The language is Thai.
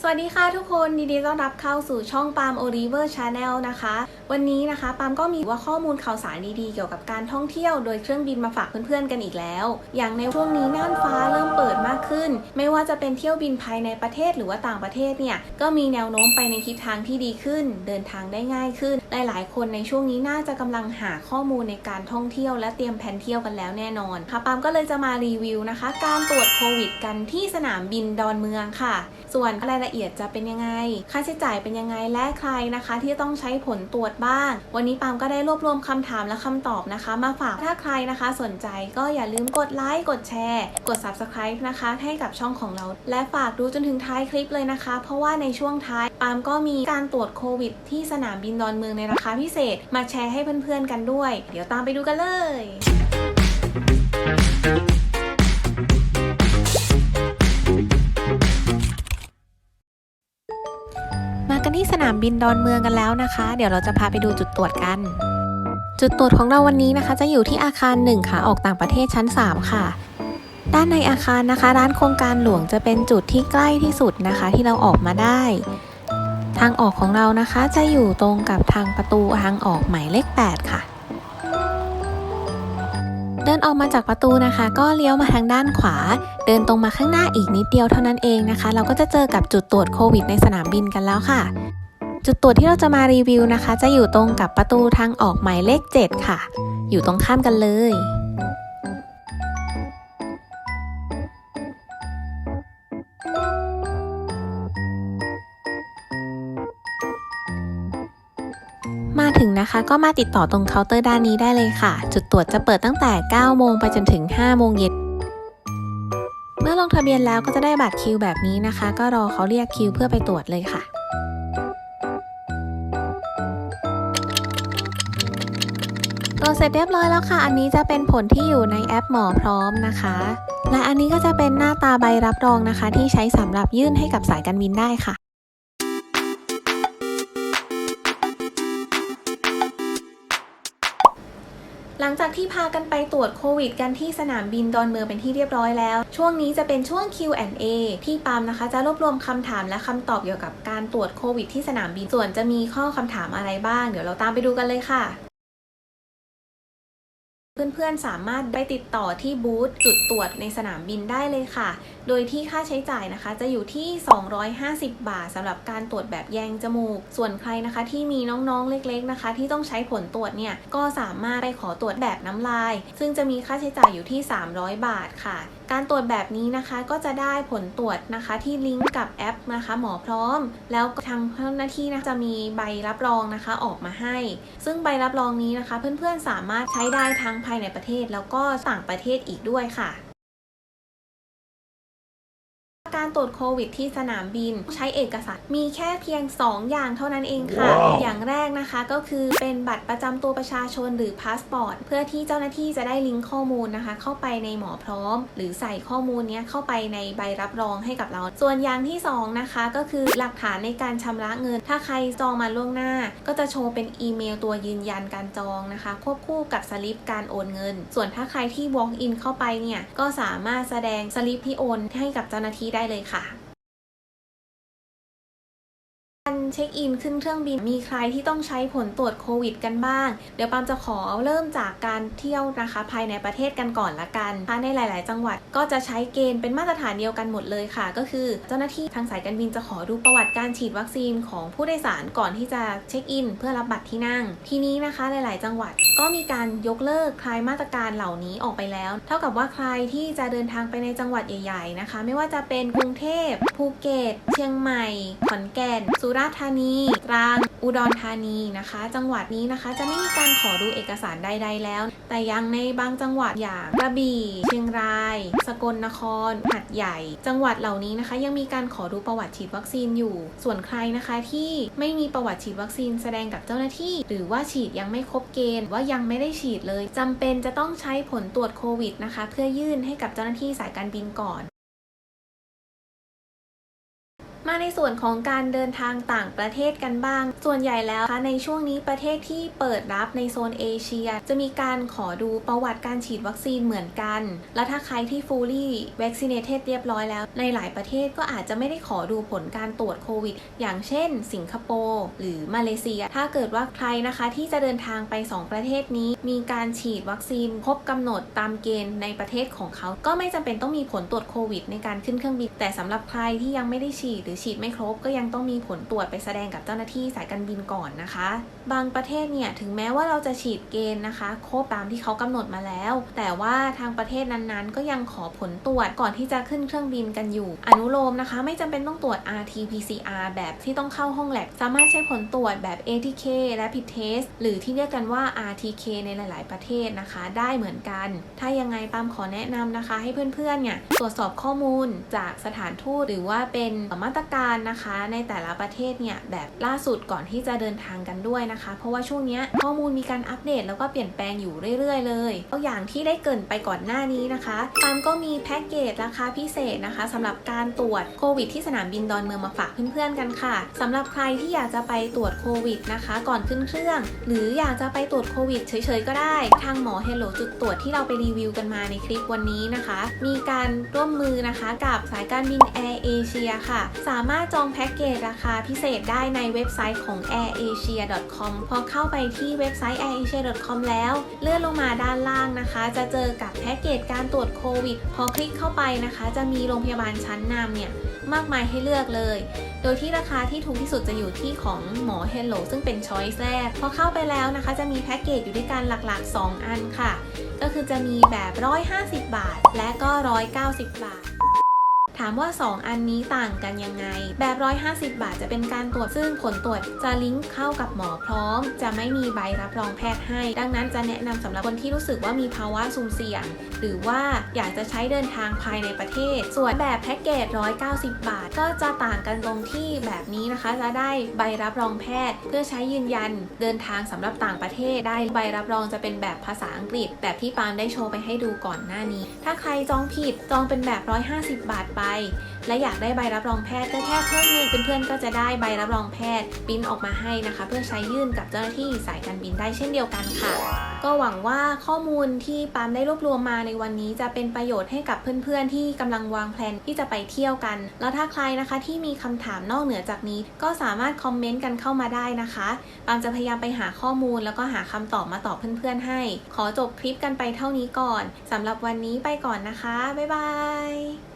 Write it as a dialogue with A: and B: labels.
A: สวัสดีค่ะทุกคนยินดีต้อนรับเข้าสู่ช่องปาล์มโอลิเวอร์ชาแนลนะคะวันนี้นะคะปาล์มก็มีข้อมูลข่าวสารดีๆเกี่ยวกับการท่องเที่ยวโดยเครื่องบินมาฝากเพื่อนๆกันอีกแล้วอย่างในช่วงนี้น่านฟ้าเริ่มเปิดมากขึ้นไม่ว่าจะเป็นเที่ยวบินภายในประเทศหรือว่าต่างประเทศเนี่ยก็มีแนวโน้มไปในทิศทางที่ดีขึ้นเดินทางได้ง่ายขึ้นหลายๆคนในช่วงนี้น่าจะกำลังหาข้อมูลในการท่องเที่ยวและเตรียมแผนเที่ยวกันแล้วแน่นอนค่ะปาล์มก็เลยจะมารีวิวนะคะการตรวจโควิดกันที่สนามบินดอนเมืองค่ะส่วนรายละเอียดจะเป็นยังไงค่าใช้จ่ายเป็นยังไงและใครนะคะที่ต้องใช้ผลตรวจบ้างวันนี้ปาล์มก็ได้รวบรวมคำถามและคำตอบนะคะมาฝากถ้าใครนะคะสนใจก็อย่าลืมกดไลค์กดแชร์กด Subscribe นะคะให้กับช่องของเราและฝากดูจนถึงท้ายคลิปเลยนะคะเพราะว่าในช่วงท้ายปาล์มก็มีการตรวจโควิดที่สนามบินดอนเมืองในราคาพิเศษมาแชร์ให้เพื่อนๆกันด้วยเดี๋ยวตามไปดูกันเลยมากันที่สนามบินดอนเมืองกันแล้วนะคะเดี๋ยวเราจะพาไปดูจุดตรวจกันจุดตรวจของเราวันนี้นะคะจะอยู่ที่อาคาร1ค่ะออกต่างประเทศชั้น3ค่ะด้านในอาคารนะคะร้านโครงการหลวงจะเป็นจุดที่ใกล้ที่สุดนะคะที่เราออกมาได้ทางออกของเรานะคะจะอยู่ตรงกับทางประตูทางออกหมายเลข8ค่ะเดินออกมาจากประตูนะคะก็เลี้ยวมาทางด้านขวาเดินตรงมาข้างหน้าอีกนิดเดียวเท่านั้นเองนะคะเราก็จะเจอกับจุดตรวจโควิดในสนามบินกันแล้วค่ะจุดตรวจที่เราจะมารีวิวนะคะจะอยู่ตรงกับประตูทางออกหมายเลข7ค่ะอยู่ตรงข้ามกันเลยมาถึงนะคะก็มาติดต่อตรงเคาน์เตอร์ด้านนี้ได้เลยค่ะจุดตรวจจะเปิดตั้งแต่ 9 โมงไปจนถึง 5 โมงเย็นเมื่อลงทะเบียนแล้วก็จะได้บัตรคิวแบบนี้นะคะก็รอเขาเรียกคิวเพื่อไปตรวจเลยค่ะตรวจเสร็จเรียบร้อยแล้วค่ะอันนี้จะเป็นผลที่อยู่ในแอปหมอพร้อมนะคะและอันนี้ก็จะเป็นหน้าตาใบรับรองนะคะที่ใช้สำหรับยื่นให้กับสายการบินได้ค่ะหลังจากที่พากันไปตรวจโควิดกันที่สนามบินดอนเมืองเป็นที่เรียบร้อยแล้วช่วงนี้จะเป็นช่วง Q&A ที่ปาล์มนะคะจะรวบรวมคำถามและคำตอบเกี่ยวกับการตรวจโควิดที่สนามบินส่วนจะมีข้อคำถามอะไรบ้างเดี๋ยวเราตามไปดูกันเลยค่ะเพื่อนๆสามารถไปติดต่อที่บูธจุดตรวจในสนามบินได้เลยค่ะโดยที่ค่าใช้จ่ายนะคะจะอยู่ที่250 บาทสำหรับการตรวจแบบแยงจมูกส่วนใครนะคะที่มีน้องๆเล็กๆนะคะที่ต้องใช้ผลตรวจเนี่ยก็สามารถไปขอตรวจแบบน้ำลายซึ่งจะมีค่าใช้จ่ายอยู่ที่300 บาทค่ะการตรวจแบบนี้นะคะก็จะได้ผลตรวจนะคะที่ลิงก์กับแอปนะคะหมอพร้อมแล้วทางเจ้าหน้าที่นะจะมีใบรับรองนะคะออกมาให้ซึ่งใบรับรองนี้นะคะเพื่อนๆสามารถใช้ได้ทั้งภายในประเทศแล้วก็ต่างประเทศอีกด้วยค่ะการตรวจโควิดที่สนามบินใช้เอกสารมีแค่เพียง2อย่างเท่านั้นเองค่ะ อย่างแรกนะคะก็คือเป็นบัตรประจำตัวประชาชนหรือพาสปอร์ตเพื่อที่เจ้าหน้าที่จะได้ลิงก์ข้อมูลนะคะเข้าไปในหมอพร้อมหรือใส่ข้อมูลนี้เข้าไปในใบรับรองให้กับเราส่วนอย่างที่2นะคะก็คือหลักฐานในการชำระเงินถ้าใครจองมาล่วงหน้าก็จะโชว์เป็นอีเมลตัวยืนยันการจองนะคะควบคู่กับสลิปการโอนเงินส่วนถ้าใครที่ walk in เข้าไปเนี่ยก็สามารถแสดงสลิปที่โอนให้กับเจ้าหน้าที่ได้เลยค่ะการเช็คอินขึ้นเครื่องบินมีใครที่ต้องใช้ผลตรวจโควิดกันบ้างเดี๋ยวปาล์มจะขอเริ่มจากการเที่ยวนะคะภายในประเทศกันก่อนละกันในหลายๆจังหวัดก็จะใช้เกณฑ์เป็นมาตรฐานเดียวกันหมดเลยค่ะก็คือเจ้าหน้าที่ทางสายการบินจะขอดูประวัติการฉีดวัคซีนของผู้โดยสารก่อนที่จะเช็คอินเพื่อรับบัตรที่นั่งทีนี้นะคะหลายๆจังหวัดก็มีการยกเลิกคลายมาตรการเหล่านี้ออกไปแล้วเท่ากับว่าใครที่จะเดินทางไปในจังหวัดใหญ่ๆนะคะไม่ว่าจะเป็นกรุงเทพภูเก็ตเชียงใหม่ขอนแก่นสุราษฎร์ธานีตรังอุดรธานีนะคะจังหวัดนี้นะคะจะไม่มีการขอดูเอกสารใดๆแล้วแต่ยังในบางจังหวัดอย่างกระบี่เชียงรายสกลนครหัดใหญ่จังหวัดเหล่านี้นะคะยังมีการขอดูประวัติฉีดวัคซีนอยู่ส่วนใครนะคะที่ไม่มีประวัติฉีดวัคซีนแสดงกับเจ้าหน้าที่หรือว่าฉีดยังไม่ครบเกณฑ์ว่ายังไม่ได้ฉีดเลยจำเป็นจะต้องใช้ผลตรวจโควิดนะคะเพื่อยื่นให้กับเจ้าหน้าที่สายการบินก่อน มาในส่วนของการเดินทางต่างประเทศกันบ้างส่วนใหญ่แล้วในช่วงนี้ประเทศที่เปิดรับในโซนเอเชียจะมีการขอดูประวัติการฉีดวัคซีนเหมือนกันแล้วถ้าใครที่ fully vaccinated เรียบร้อยแล้วในหลายประเทศก็อาจจะไม่ได้ขอดูผลการตรวจโควิดอย่างเช่นสิงคโปร์หรือมาเลเซียถ้าเกิดว่าใครนะคะที่จะเดินทางไป2ประเทศนี้มีการฉีดวัคซีนครบกำหนดตามเกณฑ์ในประเทศของเขาก็ไม่จำเป็นต้องมีผลตรวจโควิดในการขึ้นเครื่องบินแต่สำหรับใครที่ยังไม่ได้ฉีดหรือฉีดไม่ครบก็ยังต้องมีผลตรวจไปแสดงกับเจ้าหน้าที่สายการบินก่อนนะคะบางประเทศเนี่ยถึงแม้ว่าเราจะฉีดเกณฑ์นะคะครบตามที่เขากำหนดมาแล้วแต่ว่าทางประเทศนั้นๆก็ยังขอผลตรวจก่อนที่จะขึ้นเครื่องบินกันอยู่อนุโลมนะคะไม่จำเป็นต้องตรวจ RT-PCR แบบที่ต้องเข้าห้องแลบสามารถใช้ผลตรวจแบบ ATK Rapid Test หรือที่เรียกกันว่า RTK ในหลายๆประเทศนะคะได้เหมือนกันถ้ายังไงปามขอแนะนำนะคะให้เพื่อนๆเนี่ยตรวจสอบข้อมูลจากสถานทูตหรือว่าเป็นมาตรการนะคะในแต่ละประเทศเนี่ยแบบล่าสุดก่อนที่จะเดินทางกันด้วยนะคะเพราะว่าช่วงนี้ข้อมูลมีการอัปเดตแล้วก็เปลี่ยนแปลงอยู่เรื่อยๆเลยตัวอย่างที่ได้เกริ่นไปก่อนหน้านี้นะคะปามก็มีแพ็กเกจราคาพิเศษนะคะสำหรับการตรวจโควิดที่สนามบินดอนเมืองมาฝากเพื่อนๆกันค่ะสำหรับใครที่อยากจะไปตรวจโควิดนะคะก่อนขึ้นเครื่องหรืออยากจะไปตรวจโควิดเฉยๆก็ได้ทางหมอ Hello จุดตรวจที่เราไปรีวิวกันมาในคลิปวันนี้นะคะมีการร่วมมือนะคะกับสายการบินแอร์เอเชียค่ะสามารถจองแพ็กเกจราคาพิเศษได้ในเว็บไซต์ของ airasia.com พอเข้าไปที่เว็บไซต์ airasia.com แล้วเลื่อนลงมาด้านล่างนะคะจะเจอกับแพ็กเกจการตรวจโควิดพอคลิกเข้าไปนะคะจะมีโรงพยาบาลชั้นนำเนี่ยมากมายให้เลือกเลยโดยที่ราคาที่ถูกที่สุดจะอยู่ที่ของหมอ Hello ซึ่งเป็น Choice แรกพอเข้าไปแล้วนะคะจะมีแพ็กเกจอยู่ด้วยกันหลักๆ2อันค่ะก็คือจะมีแบบ150 บาทและก็190 บาทถามว่า2อันนี้ต่างกันยังไงแบบ150 บาทจะเป็นการตรวจซึ่งผลตรวจจะลิงก์เข้ากับหมอพร้อมจะไม่มีใบรับรองแพทย์ให้ดังนั้นจะแนะนำสำหรับคนที่รู้สึกว่ามีภาวะสุ่มเสี่ยงหรือว่าอยากจะใช้เดินทางภายในประเทศส่วนแบบแพ็กเกจ190 บาทก็จะต่างกันตรงที่แบบนี้นะคะจะได้ใบรับรองแพทย์เพื่อใช้ยืนยันเดินทางสำหรับต่างประเทศได้ใบรับรองจะเป็นแบบภาษาอังกฤษแบบที่ปามได้โชว์ไปให้ดูก่อนหน้านี้ถ้าใครจองผิดจองเป็นแบบ150 บาทไปและอยากได้ใบรับรองแพทย์ก็แค่เพิ่มเงินเพื่อนๆก็จะได้ใบรับรองแพทย์ปริ้นออกมาให้นะคะเพื่อใช้ยื่นกับเจ้าหน้าที่สายการบินได้เช่นเดียวกันค่ะก็หวังว่าข้อมูลที่ปามได้รวบรวมมาในวันนี้จะเป็นประโยชน์ให้กับเพื่อนๆที่กำลังวางแผนที่จะไปเที่ยวกันแล้วถ้าใครนะคะที่มีคำถามนอกเหนือจากนี้ก็สามารถคอมเมนต์กันเข้ามาได้นะคะปามจะพยายามไปหาข้อมูลแล้วก็หาคำตอบมาตอบเพื่อนๆให้ขอจบคลิปกันไปเท่านี้ก่อนสำหรับวันนี้ไปก่อนนะคะบ๊ายบาย